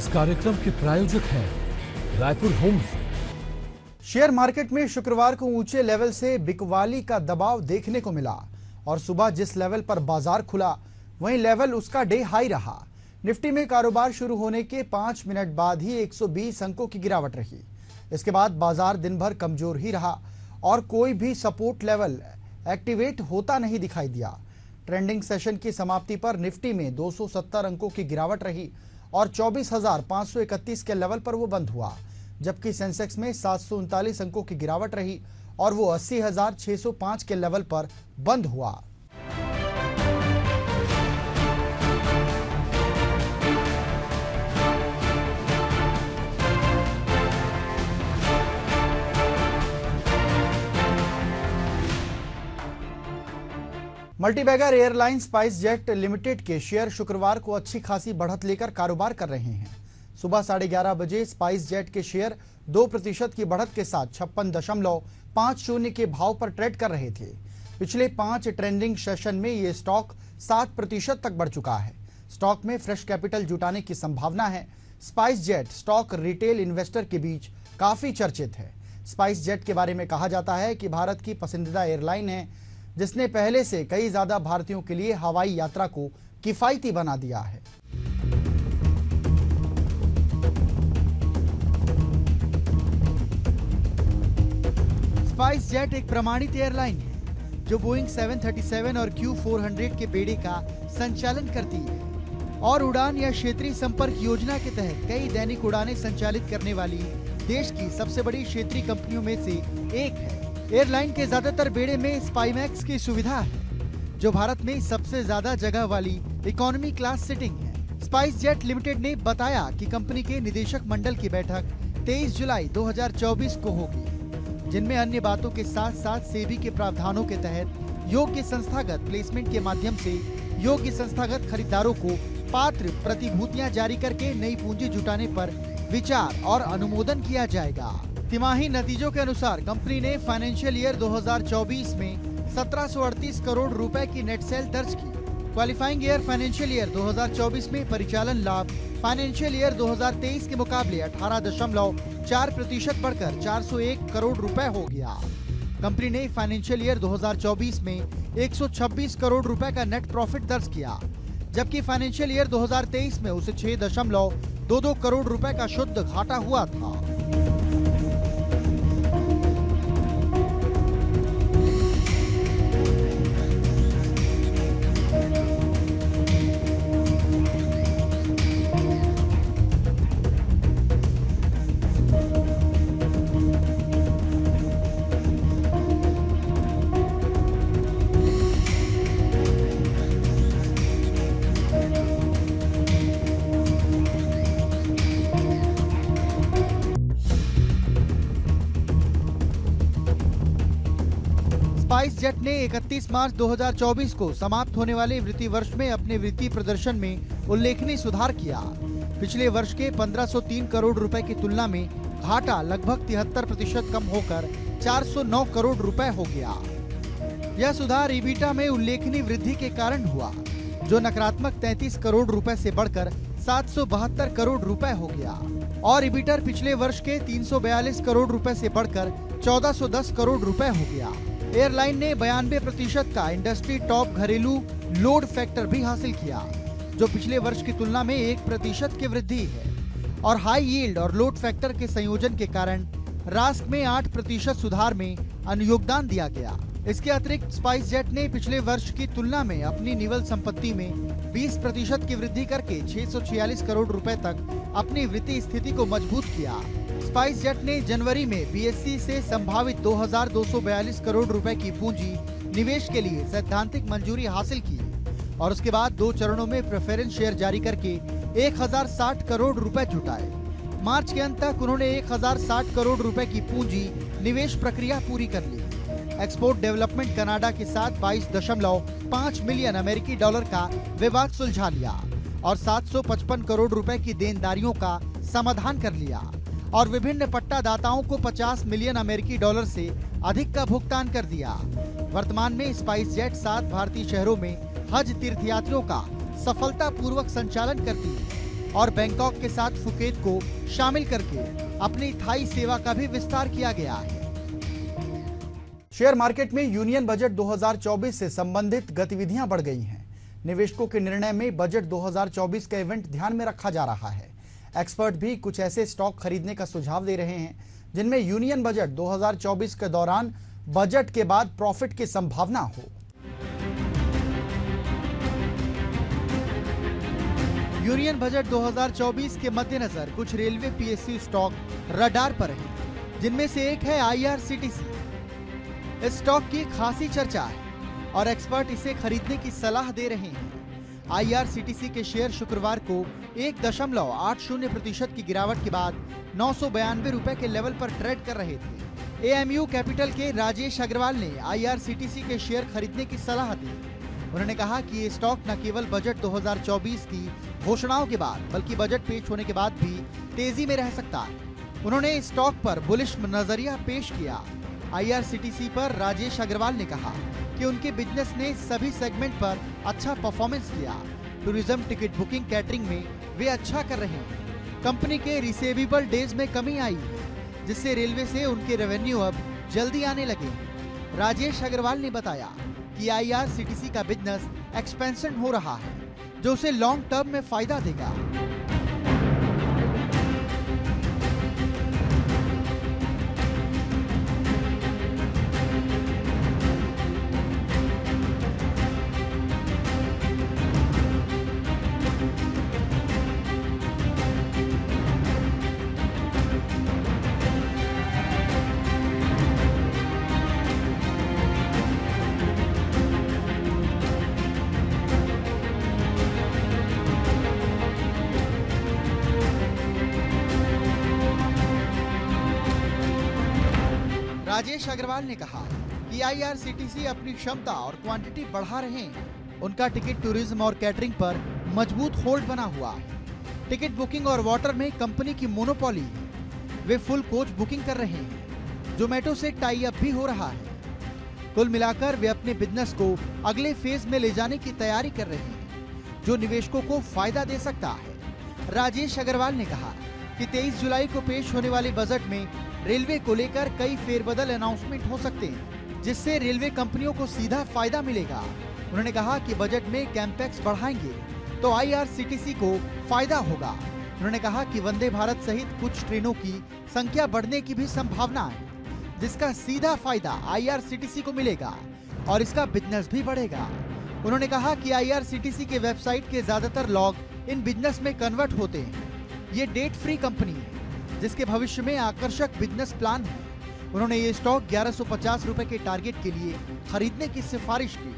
इस कार्यक्रम के प्रायोजक हैं रायपुर होम्स। शेयर मार्केट में शुक्रवार को ऊंचे लेवल से बिकवाली का दबाव देखने को मिला और सुबह जिस लेवल पर बाजार खुला वहीं लेवल उसका डे हाई रहा। निफ्टी में कारोबार शुरू होने के 5 मिनट बाद ही 120 अंकों की गिरावट रही। इसके बाद बाजार दिन भर कमजोर ही रहा और कोई भी सपोर्ट लेवल एक्टिवेट होता नहीं दिखाई दिया। ट्रेंडिंग सेशन की समाप्ति पर निफ्टी में 270 अंकों की गिरावट रही और 24,531 के लेवल पर वो बंद हुआ, जबकि सेंसेक्स में 739 अंकों की गिरावट रही और वो 80,605 के लेवल पर बंद हुआ। Multibagger airline spice jet limited के शेयर शुक्रवार को अच्छी खासी बढ़त लेकर कारोबार कर रहे हैं। सुबह 11:30 बजे स्पाइस जेट के शेयर 2% की बढ़त के साथ 56.50 के भाव पर ट्रेड कर रहे थे। पिछले 5 ट्रेंडिंग सेशन में ये स्टॉक 7% तक बढ़ चुका है। स्टॉक में फ्रेश कैपिटल जुटाने की संभावना है। Spice jet stock retail investor के बीच काफी चर्चित है। स्पाइस जेट के बारे में कहा जाता है कि भारत की पसंदीदा एयरलाइन है, जिसने पहले से कई ज्यादा भारतीयों के लिए हवाई यात्रा को किफायती बना दिया है। स्पाइस जेट एक प्रमाणित एयरलाइन है जो बोइंग 737 और Q400 के बेड़े का संचालन करती है और उड़ान या क्षेत्रीय संपर्क योजना के तहत कई दैनिक उड़ानें संचालित करने वाली देश की सबसे बड़ी क्षेत्रीय कंपनियों में से एक है। एयरलाइन के ज्यादातर बेड़े में स्पाईमैक्स की सुविधा है, जो भारत में सबसे ज्यादा जगह वाली इकोनॉमी क्लास सीटिंग है। स्पाइस जेट लिमिटेड ने बताया कि कंपनी के निदेशक मंडल की बैठक 23 जुलाई 2024 को होगी, जिनमें अन्य बातों के साथ साथ सेबी के प्रावधानों के तहत योग्य संस्थागत प्लेसमेंट के माध्यम से योग्य संस्थागत खरीदारों को पात्र प्रतिभूतियां जारी करके नई पूंजी जुटाने पर विचार और अनुमोदन किया जाएगा। तिमाही नतीजों के अनुसार कंपनी ने फाइनेंशियल ईयर 2024 में 1738 करोड़ रुपए की नेट सेल दर्ज की। क्वालिफाइंग ईयर फाइनेंशियल ईयर 2024 में परिचालन लाभ फाइनेंशियल ईयर 2023 के मुकाबले 18.4% बढ़कर 401 करोड़ रुपए हो गया। कंपनी ने फाइनेंशियल ईयर 2024 में 126 करोड़ रुपए का नेट प्रॉफिट दर्ज किया, जबकि फाइनेंशियल ईयर 2023 में उसे 6.22 करोड़ रुपए का शुद्ध घाटा हुआ था। स्पाइस जेट ने 31 मार्च 2024 को समाप्त होने वाले वित्तीय वर्ष में अपने वित्तीय प्रदर्शन में उल्लेखनीय सुधार किया। पिछले वर्ष के 1503 करोड़ रुपए की तुलना में घाटा लगभग 73% कम होकर 409 करोड़ रुपए हो गया। यह सुधार ईबिटा में उल्लेखनीय वृद्धि के कारण हुआ, जो नकारात्मक 33 करोड़ रुपए से बढ़कर 772 करोड़ रुपए हो गया और ईबिटर पिछले वर्ष के 342 करोड़ रुपए से बढ़कर 1410 करोड़ रुपए हो गया। एयरलाइन ने 92% का इंडस्ट्री टॉप घरेलू लोड फैक्टर भी हासिल किया, जो पिछले वर्ष की तुलना में 1% की वृद्धि है और हाई यील्ड और लोड फैक्टर के संयोजन के कारण रास्क में 8% सुधार में अनुयोगदान दिया गया। इसके अतिरिक्त स्पाइस जेट ने पिछले वर्ष की तुलना में अपनी निवल संपत्ति में 20% की वृद्धि करके 646 करोड़ रुपए तक अपनी वित्तीय स्थिति को मजबूत किया। स्पाइस जेट ने जनवरी में बीएसई से संभावित 2242 करोड़ रुपए की पूंजी निवेश के लिए सैद्धांतिक मंजूरी हासिल की और उसके बाद 2 चरणों में प्रेफरेंस शेयर जारी करके 1060 करोड़ रुपए जुटाए। मार्च के अंत तक उन्होंने 1060 करोड़ रुपए की पूंजी निवेश प्रक्रिया पूरी कर ली। एक्सपोर्ट डेवलपमेंट कनाडा के साथ 22.5 मिलियन अमेरिकी डॉलर का विवाद सुलझा लिया और 755 करोड़ रुपए की देनदारियों का समाधान कर लिया और विभिन्न पट्टादाताओं को 50 मिलियन अमेरिकी डॉलर से अधिक का भुगतान कर दिया। वर्तमान में स्पाइस जेट 7 भारतीय शहरों में हज तीर्थयात्रियों का सफलतापूर्वक संचालन करती है। और बैंकॉक के साथ फुकेत को शामिल करके अपनी थाई सेवा का भी विस्तार किया गया है। शेयर मार्केट में यूनियन बजट 2024 से संबंधित गतिविधियां बढ़ गई हैं। निवेशकों के निर्णय में बजट 2024 का इवेंट ध्यान में रखा जा रहा है। एक्सपर्ट भी कुछ ऐसे स्टॉक खरीदने का सुझाव दे रहे हैं जिनमें यूनियन बजट 2024 के दौरान बजट के बाद प्रॉफिट की संभावना हो। यूनियन बजट 2024 के मद्देनजर कुछ रेलवे पीएसयू स्टॉक रडार पर हैं, जिनमें से एक है आईआरसीटीसी। इस स्टॉक की खासी चर्चा है और एक्सपर्ट इसे खरीदने की सलाह दे रहे हैं। आईआरसीटीसी के शेयर शुक्रवार को 1.80% की गिरावट के बाद 992 रुपए के लेवल पर ट्रेड कर रहे थे। एएमयू कैपिटल के राजेश अग्रवाल ने आईआरसीटीसी के शेयर खरीदने की सलाह दी। उन्होंने कहा कि ये स्टॉक न केवल बजट 2024 की घोषणाओं के बाद बल्कि बजट पेश होने के बाद भी तेजी में रह सकता है। उन्होंने इस स्टॉक पर बुलिश नजरिया पेश किया। आईआरसीटीसी पर राजेश अग्रवाल ने कहा कि उनके बिजनेस ने सभी सेगमेंट पर अच्छा परफॉर्मेंस किया। टूरिज्म, टिकट बुकिंग, कैटरिंग में वे अच्छा कर रहे हैं। कंपनी के रिसीवेबल डेज में कमी आई है, जिससे रेलवे से उनके रेवेन्यू अब जल्दी आने लगे। राजेश अग्रवाल ने बताया कि आईआरसीटीसी का बिजनेस एक्सपेंशन हो रहा है, जो उसे लॉन्ग टर्म में फायदा देगा। राजेश अग्रवाल ने कहा कि आईआरसीटीसी अपनी क्षमता और क्वांटिटी बढ़ा रहे हैं। उनका टिकट, टूरिज्म और कैटरिंग पर मजबूत होल्ड बना हुआ है। टिकट बुकिंग और वाटर में कंपनी की मोनोपोली है। वे फुल कोच बुकिंग कर रहे हैं। जोमेटो से टाई अप भी हो रहा है। कुल मिलाकर वे अपने बिजनेस को अगले फेज में ले जाने की तैयारी कर रहे हैं, जो निवेशकों को फायदा दे सकता है। राजेश अग्रवाल ने कहा कि 23 जुलाई को पेश होने वाले बजट में रेलवे को लेकर कई फेरबदल अनाउंसमेंट हो सकते हैं, जिससे रेलवे कंपनियों को सीधा फायदा मिलेगा। उन्होंने कहा कि बजट में कैंपेक्स बढ़ाएंगे तो आईआरसीटीसी को फायदा होगा। उन्होंने कहा कि वंदे भारत सहित कुछ ट्रेनों की संख्या बढ़ने की भी संभावना है, जिसका सीधा फायदा आईआरसीटीसी को मिलेगा और इसका बिजनेस भी बढ़ेगा। उन्होंने कहा कि आईआरसीटीसी के वेबसाइट के ज्यादातर लॉग इन बिजनेस में कन्वर्ट होते हैं। ये डेट फ्री कंपनी है, जिसके भविष्य में आकर्षक बिजनेस प्लान है। उन्होंने ये स्टॉक 1150 रुपए के टारगेट के लिए खरीदने की सिफारिश की।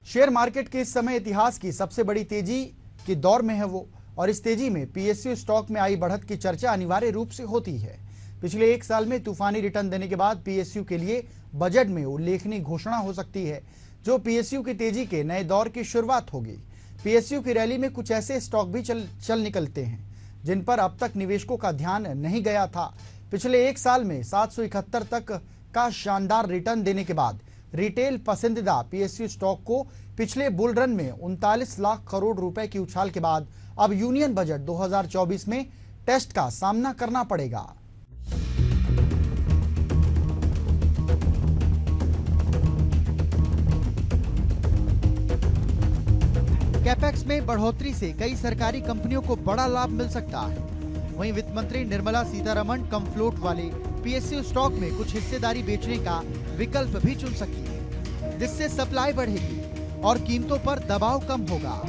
शेयर मार्केट के इस समय इतिहास की सबसे बड़ी तेजी के दौर में है वो, और इस तेजी में पीएसयू स्टॉक में आई बढ़त की चर्चा अनिवार्य रूप से होती है। पिछले एक साल में तूफानी रिटर्न देने के बाद पीएसयू के लिए बजट में उल्लेखनीय घोषणा हो सकती है, जो पीएसयू की तेजी के नए दौर की शुरुआत होगी। पीएसयू की रैली में कुछ ऐसे स्टॉक भी चल निकलते हैं जिन पर अब तक निवेशकों का ध्यान नहीं गया था। पिछले एक साल में 771 तक का शानदार रिटर्न देने के बाद रिटेल पसंदीदा पीएसयू स्टॉक को पिछले बुल रन में 39 लाख करोड़ रुपए की उछाल के बाद अब यूनियन बजट 2024 में टेस्ट का सामना करना पड़ेगा। कैपेक्स में बढ़ोतरी से कई सरकारी कंपनियों को बड़ा लाभ मिल सकता है। वहीं वित्त मंत्री निर्मला सीतारमण कम फ्लोट वाले पीएसयू स्टॉक में कुछ हिस्सेदारी बेचने का विकल्प भी चुन सकती है, जिससे सप्लाई बढ़ेगी और कीमतों पर दबाव कम होगा।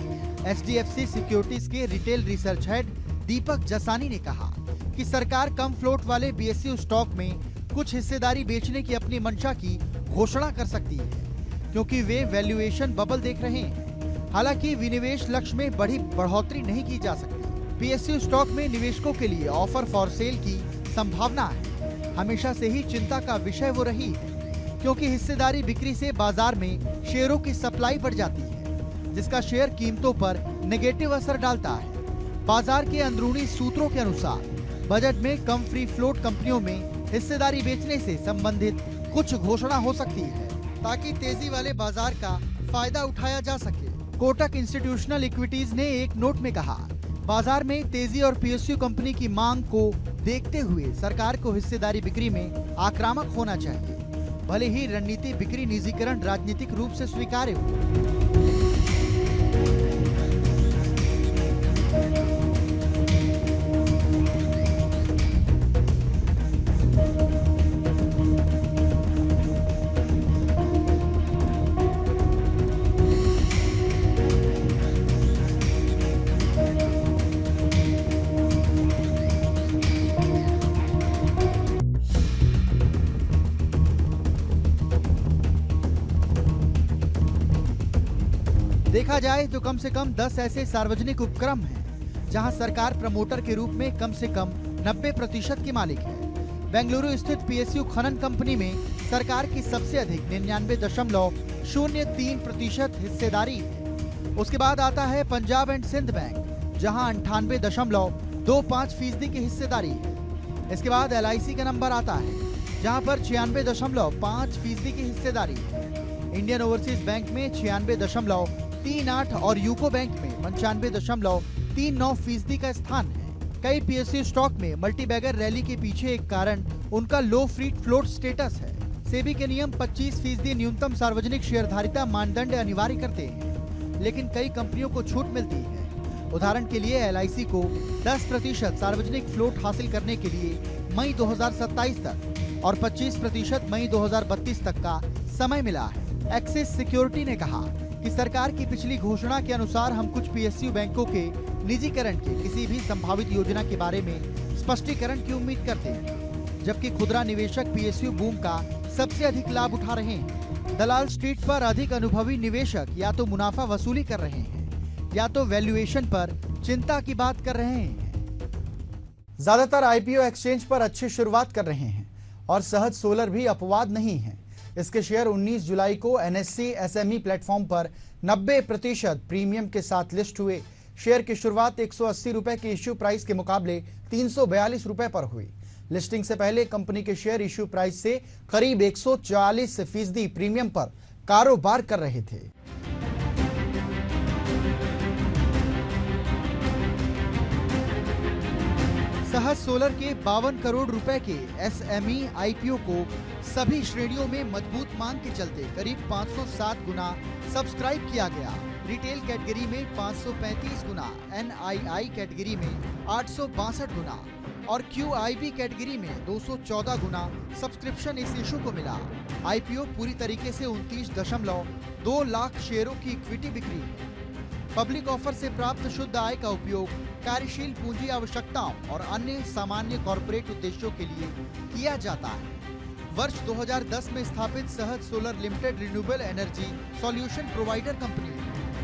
एचडीएफसी सिक्योरिटीज के रिटेल रिसर्च हेड दीपक जसानी ने कहा कि सरकार कम फ्लोट वाले पीएसयू स्टॉक में कुछ हिस्सेदारी बेचने की अपनी मंशा की घोषणा कर सकती है, क्योंकि वे वैल्यूएशन बबल देख रहे हैं। हालांकि विनिवेश लक्ष्य में बड़ी बढ़ोतरी नहीं की जा सकती। पीएसयू स्टॉक में निवेशकों के लिए ऑफर फॉर सेल की संभावना है। हमेशा से ही चिंता का विषय वो रही है, क्योंकि हिस्सेदारी बिक्री से बाजार में शेयरों की सप्लाई बढ़ जाती है, जिसका शेयर कीमतों पर नेगेटिव असर डालता है। बाजार के अंदरूनी सूत्रों के अनुसार बजट में कम फ्री फ्लोट कंपनियों में हिस्सेदारी बेचने से संबंधित कुछ घोषणा हो सकती है, ताकि तेजी वाले बाजार का फायदा उठाया जा सके। कोटक इंस्टीट्यूशनल इक्विटीज ने एक नोट में कहा बाजार में तेजी और पीएसयू कंपनी की मांग को देखते हुए सरकार को हिस्सेदारी बिक्री में आक्रामक होना चाहिए, भले ही रणनीति बिक्री निजीकरण राजनीतिक रूप से स्वीकार्य हो। देखा जाए तो कम से कम 10 ऐसे सार्वजनिक उपक्रम हैं जहां सरकार प्रमोटर के रूप में कम से कम 90% की मालिक है। बेंगलुरु स्थित पीएसयू खनन कंपनी में सरकार की सबसे अधिक 99.03% हिस्सेदारी है। उसके बाद आता है पंजाब एंड सिंध बैंक जहां 98.25% की हिस्सेदारी है। इसके बाद LIC का नंबर आता है जहां पर 96.5% की हिस्सेदारी है। इंडियन ओवरसीज बैंक में 96.38 और यूको बैंक में 95.39% का स्थान है। कई पीएसयू स्टॉक में मल्टीबैगर रैली के पीछे एक कारण उनका लो फ्री फ्लोट स्टेटस है। सेबी के नियम 25% न्यूनतम सार्वजनिक शेयरधारिता मानदंड अनिवार्य करते हैं, लेकिन कई कंपनियों को छूट मिलती है। उदाहरण के लिए LIC को 10% सार्वजनिक फ्लोट हासिल करने के लिए मई 2027 तक और 25% मई 2032 तक का समय मिला है। एक्सिस सिक्योरिटी ने कहा कि सरकार की पिछली घोषणा के अनुसार हम कुछ पीएसयू बैंकों के निजीकरण के किसी भी संभावित योजना के बारे में स्पष्टीकरण की उम्मीद करते हैं, जबकि खुदरा निवेशक पीएसयू बूम का सबसे अधिक लाभ उठा रहे हैं। दलाल स्ट्रीट पर अधिक अनुभवी निवेशक या तो मुनाफा वसूली कर रहे हैं या तो वैल्यूएशन पर चिंता की बात कर रहे हैं। ज्यादातर IPO एक्सचेंज पर अच्छी शुरुआत कर रहे हैं और सहज सोलर भी अपवाद नहीं है। इसके शेयर 19 जुलाई को NSE SME प्लेटफॉर्म पर 90% प्रीमियम के साथ लिस्ट हुए। शेयर की शुरुआत 180 रुपए के इश्यू प्राइस के मुकाबले 342 रुपए पर हुई। लिस्टिंग से पहले कंपनी के शेयर इश्यू प्राइस से करीब 140% प्रीमियम पर कारोबार कर रहे थे। सहज सोलर के 52 करोड़ रुपए के SME IPO को सभी श्रेणियों में मजबूत मांग के चलते करीब 507 गुना सब्सक्राइब किया गया। रिटेल कैटेगरी में 535 गुना, NII कैटेगरी में 862 गुना और QIB कैटेगरी में 214 गुना सब्सक्रिप्शन इस इशू को मिला। IPO पूरी तरीके से 29.2 लाख शेयरों की इक्विटी बिक्री है। पब्लिक ऑफर से प्राप्त शुद्ध आय का उपयोग कार्यशील पूंजी आवश्यकताओं और अन्य सामान्य कॉर्पोरेट उद्देश्यों के लिए किया जाता है। वर्ष 2010 में स्थापित सहज solar limited renewable energy solution provider company है।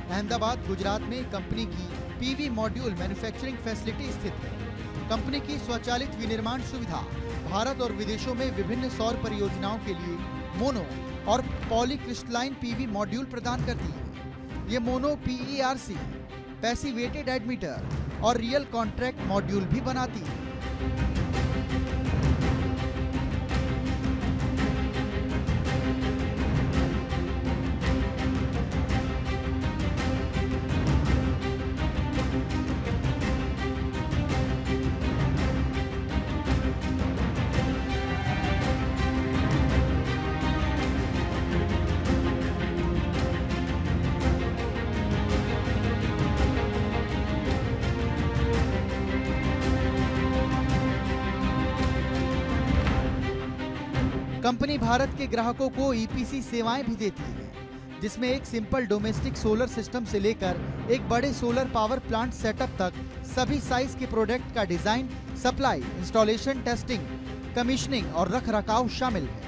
अहमदाबाद, गुजरात में कंपनी की PV मॉड्यूल मैन्युफैक्चरिंग फैसिलिटी स्थित है। कंपनी की स्वचालित विनिर्माण सुविधा भारत और विदेशों में विभिन्न सौर परियोजनाओं के लिए मोनो और पॉलीक्रिस्टलाइन PV मॉड्यूल प्रदान करती है। ये मोनो PERC, पैसिवेटेड एडमीटर और रियल कॉन्ट्रैक्ट मॉड्यूल भी बनाती है। कंपनी भारत के ग्राहकों को EPC सेवाएं भी देती है, जिसमें एक सिंपल डोमेस्टिक सोलर सिस्टम से लेकर एक बड़े सोलर पावर प्लांट सेटअप तक सभी साइज के प्रोडक्ट का design, supply, installation, testing, commissioning और रखरखाव शामिल है।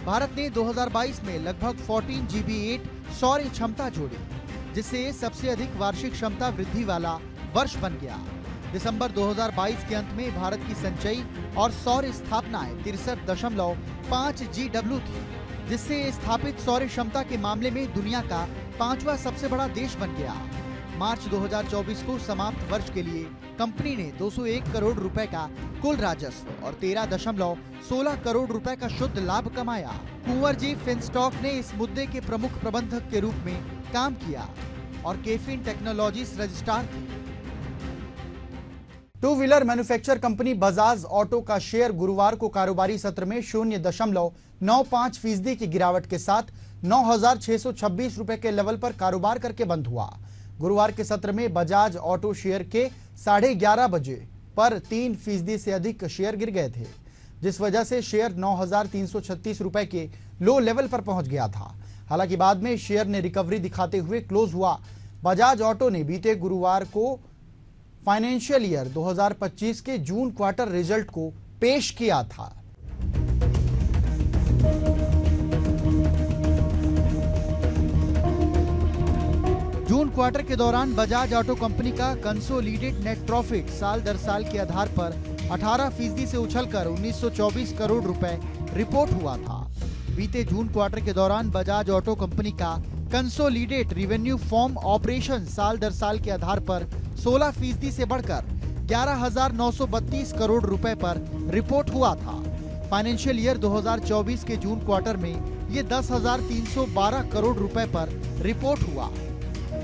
भारत ने 2022 में लगभग 14 GW सौर क्षमता जोड़ी, जिससे ये सबसे अधिक वार्षिक क्षमता वृद्धि वाला वर्ष बन गया। दिसंबर 2022 के अंत में भारत की संचयी और सौर स्थापनाएं 63.5 GW थी, जिससे स्थापित सौर क्षमता के मामले में दुनिया का 5वां सबसे बड़ा देश बन गया। मार्च 2024 को समाप्त वर्ष के लिए कंपनी ने 201 करोड़ रुपए का कुल राजस्व और 13.16 करोड़ रुपए का शुद्ध लाभ कमाया। कुंवर जी फिनस्टॉक ने इस मुद्दे के प्रमुख प्रबंधक के रूप में काम किया और केफिन टेक्नोलॉजीज रजिस्ट्रार थे। Two wheeler manufacture company Bajaj auto का शेयर गुरुवार को कारोबारी सत्र में 0.95% की गिरावट के साथ 9,626 रुपए के लेवल पर कारोबार करके बंद हुआ। गुरुवार के सत्र में बजाज ऑटो शेयर के 11:30 बजे पर 3% से अधिक शेयर गिर गए थे, जिस वजह से शेयर 9,336 रुपए के लो लेवल पर पहुंच गया था। हालांकि बाद में शेयर ने रिकवरी दिखाते हुए क्लोज हुआ। बजाज ऑटो ने बीते गुरुवार को फाइनेंशियल ईयर 2025 के जून क्वार्टर रिजल्ट को पेश किया था। जून क्वार्टर के दौरान बजाज ऑटो कंपनी का कंसोलिडेटेड नेट प्रॉफिट साल दर साल के आधार पर 18% से उछलकर 1924 करोड़ रुपए रिपोर्ट हुआ था। बीते जून क्वार्टर के दौरान बजाज ऑटो कंपनी का कंसोलिडेटेड रेवेन्यू फ्रॉम ऑपरेशन साल दर साल के आधार पर 16% से बढ़कर 11,932 करोड़ रुपए पर रिपोर्ट हुआ था। फाइनेंशियल ईयर 2024 के जून क्वार्टर में ये 10,312 करोड़ रुपए पर रिपोर्ट हुआ।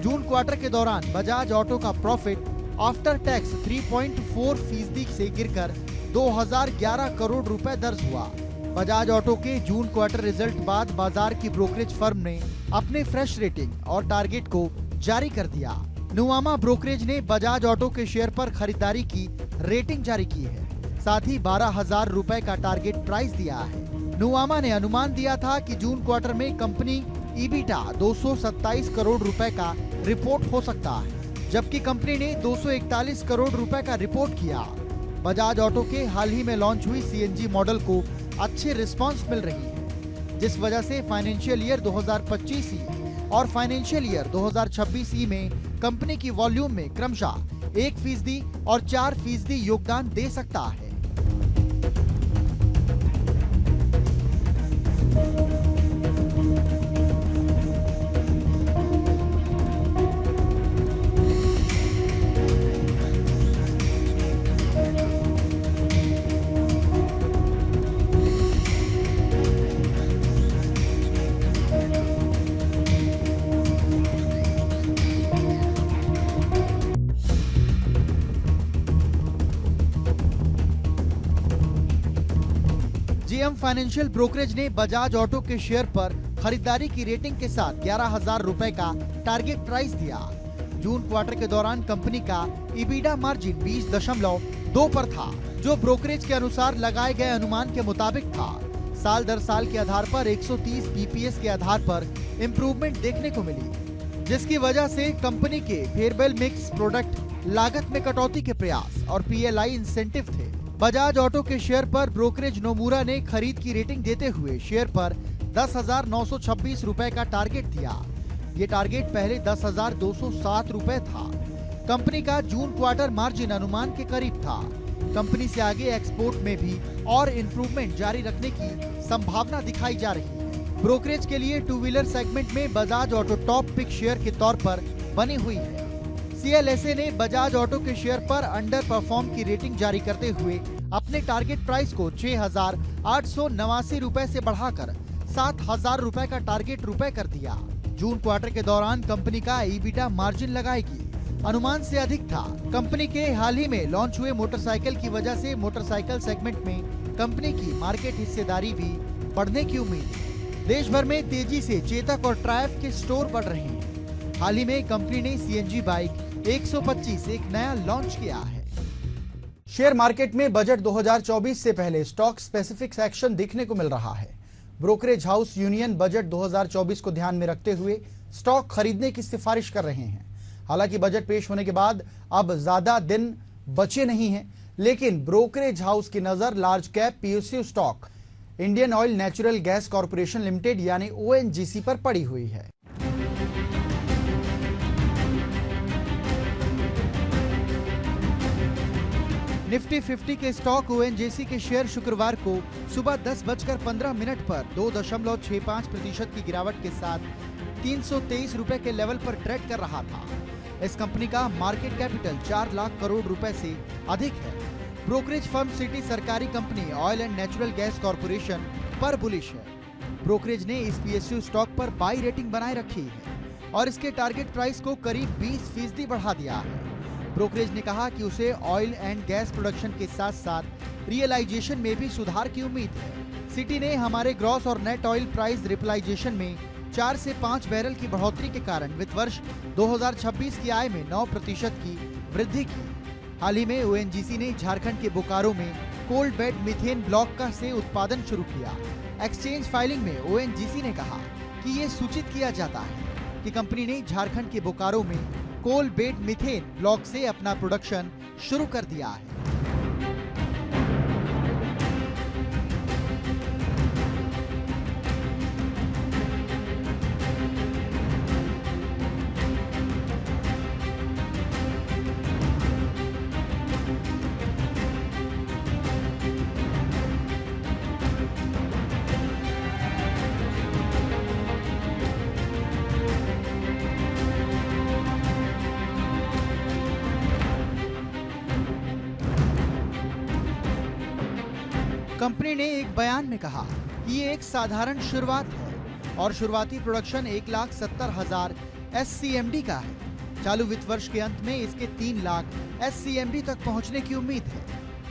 जून क्वार्टर के दौरान बजाज ऑटो का प्रॉफिट आफ्टर टैक्स 3.4% से गिरकर 2,011 करोड़ रुपए दर्ज हुआ। बजाज ऑटो के जून क्वार्टर रिजल्ट बाद बाजार की ब्रोकरेज फर्म ने अपने फ्रेश रेटिंग और टारगेट को जारी कर दिया। नुवामा ब्रोकरेज ने बजाज ऑटो के शेयर पर खरीदारी की रेटिंग जारी की है, साथ ही 12,000 रुपए का टारगेट प्राइस दिया है। नुवामा ने अनुमान दिया था कि जून क्वार्टर में कंपनी ईबिटा 227 करोड़ रुपए का रिपोर्ट हो सकता है, जबकि कंपनी ने 241 करोड़ रुपए का रिपोर्ट किया। बजाज ऑटो के हाल ही में लॉन्च हुई सीएनजी मॉडल को अच्छी रिस्पांस मिल रही है, जिस वजह से फाइनेंशियल ईयर 2025 और फाइनेंशियल ईयर 2026 में कंपनी की वॉल्यूम में क्रमशः 1% और 4% योगदान दे सकता है। जीएम फाइनेंशियल ब्रोकरेज ने बजाज ऑटो के शेयर पर खरीदारी की रेटिंग के साथ 11,000 रुपए का टारगेट प्राइस दिया। जून क्वार्टर के दौरान कंपनी का ईबिटा मार्जिन 20.2 पर था, जो ब्रोकरेज के अनुसार लगाए गए अनुमान के मुताबिक था। साल दर साल के आधार पर 130 बीपीएस के आधार पर इम्प्रूवमेंट देखने को मिली, जिसकी वजह से कंपनी के फेयरवेल मिक्स प्रोडक्ट लागत में कटौती के प्रयास और पीएलआई इंसेंटिव थे। बजाज ऑटो के शेयर पर ब्रोकरेज नोमुरा ने खरीद की रेटिंग देते हुए शेयर पर 10,926 रुपए का टारगेट दिया। ये टारगेट पहले 10,207 रुपए था। कंपनी का जून क्वार्टर मार्जिन अनुमान के करीब था। कंपनी से आगे एक्सपोर्ट में भी और इम्प्रूवमेंट जारी रखने की संभावना दिखाई जा रही है। ब्रोकरेज के लिए टू व्हीलर सेगमेंट में Bajaj auto top pic share के तौर पर बनी हुई है। सीएलएसए ने बजाज ऑटो के शेयर पर अंडर परफॉर्म की रेटिंग जारी करते हुए अपने टारगेट प्राइस को 6,889 रुपए से बढ़ाकर 7,000 रुपए का टारगेट रुपए कर दिया। जून क्वार्टर के दौरान कंपनी का ईबिटा मार्जिन लगाएगी अनुमान से अधिक था। कंपनी के हाल ही में लॉन्च हुए मोटरसाइकिल की वजह से मोटरसाइकिल सेगमेंट में कंपनी की मार्केट हिस्सेदारी भी बढ़ने की उम्मीद है। देश भर में तेजी से चेतक और ट्रायम्फ के स्टोर बढ़ रहे हैं। हाल ही में कंपनी ने सीएनजी बाइक 125 एक नया लॉन्च किया है। शेयर मार्केट में बजट 2024 से पहले स्टॉक स्पेसिफिक एक्शन देखने को मिल रहा है। ब्रोकरेज हाउस यूनियन बजट 2024 को ध्यान में रखते हुए स्टॉक खरीदने की सिफारिश कर रहे हैं। हालांकि बजट पेश होने के बाद अब ज्यादा दिन बचे नहीं हैं, लेकिन ब्रोकरेज हाउस की नजर large cap PSU stock Indian oil natural gas corporation limited यानी ओएनजीसी पर पड़ी हुई है। निफ्टी 50 के स्टॉक ओएनजीसी के शेयर शुक्रवार को सुबह 10:15 पर 2.65% की गिरावट के साथ 323 रुपए के लेवल पर ट्रेड कर रहा था। इस कंपनी का मार्केट कैपिटल 4 लाख करोड़ रुपए से अधिक है। ब्रोकरेज फर्म सिटी सरकारी company oil and natural gas corporation पर बुलिश है। ब्रोकरेज ने इस पीएसयू स्टॉक पर बाई रेटिंग बनाए रखी है और इसके टारगेट प्राइस को करीब 20% बढ़ा दिया है। ब्रोकरेज ने कहा कि उसे ऑयल एंड गैस प्रोडक्शन के साथ साथ रियलाइजेशन में भी सुधार की उम्मीद है। सिटी ने हमारे ग्रॉस और नेट ऑयल प्राइस रियलाइजेशन में 4 से 5 बैरल की बढ़ोतरी के कारण वित्त वर्ष 2026 की आय में 9% की वृद्धि की। हाल ही में ओएनजीसी ने झारखंड के बोकारो में कोल्ड बेड मीथेन ब्लॉक का से उत्पादन शुरू किया। एक्सचेंज फाइलिंग में ओएनजीसी ने कहा कि ये सूचित किया जाता है कि कंपनी ने झारखंड के बोकारो में कोल बेड मीथेन ब्लॉक से अपना प्रोडक्शन शुरू कर दिया है। कंपनी ने एक बयान में कहा कि ये एक साधारण शुरुआत है और शुरुआती प्रोडक्शन 1,70,000 SCMD का है। चालू वित्त वर्ष के अंत में इसके 3 लाख SCMD तक पहुंचने की उम्मीद है।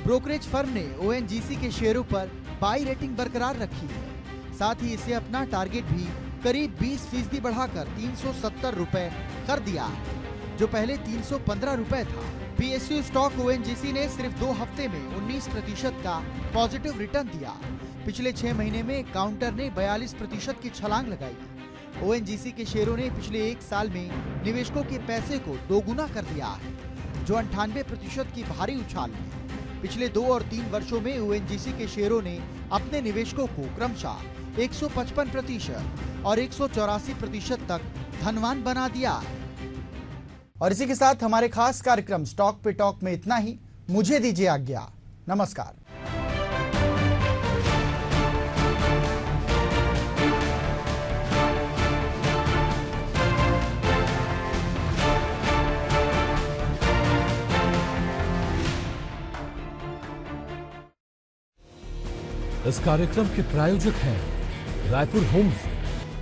ब्रोकरेज फर्म ने ओएनजीसी के शेयरों पर बाई रेटिंग बरकरार रखी है। साथ ही इसे अपना टारगेट भी करीब 20% बढ़ाकर 370 रुपए कर दिया है, जो पहले 315 रुपए था। PSU स्टॉक ओएनजीसी ने सिर्फ 2 हफ्ते में 19% का पॉजिटिव रिटर्न दिया। पिछले 6 महीने में काउंटर ने 42% की छलांग लगाई। ओएनजीसी के शेयरों ने पिछले 1 साल में निवेशकों के पैसे को दोगुना कर दिया है, जो 98% की भारी उछाल है। पिछले 2 और 3 वर्षों में ओएनजीसी के शेयरों ने अपने निवेशकों को क्रमशः 155% और 184% तक धनवान बना दिया है। और इसी के साथ हमारे खास कार्यक्रम स्टॉक पे टॉक में इतना ही। मुझे दीजिए आज्ञा। नमस्कार। इस कार्यक्रम के प्रायोजक हैं रायपुर होम्स।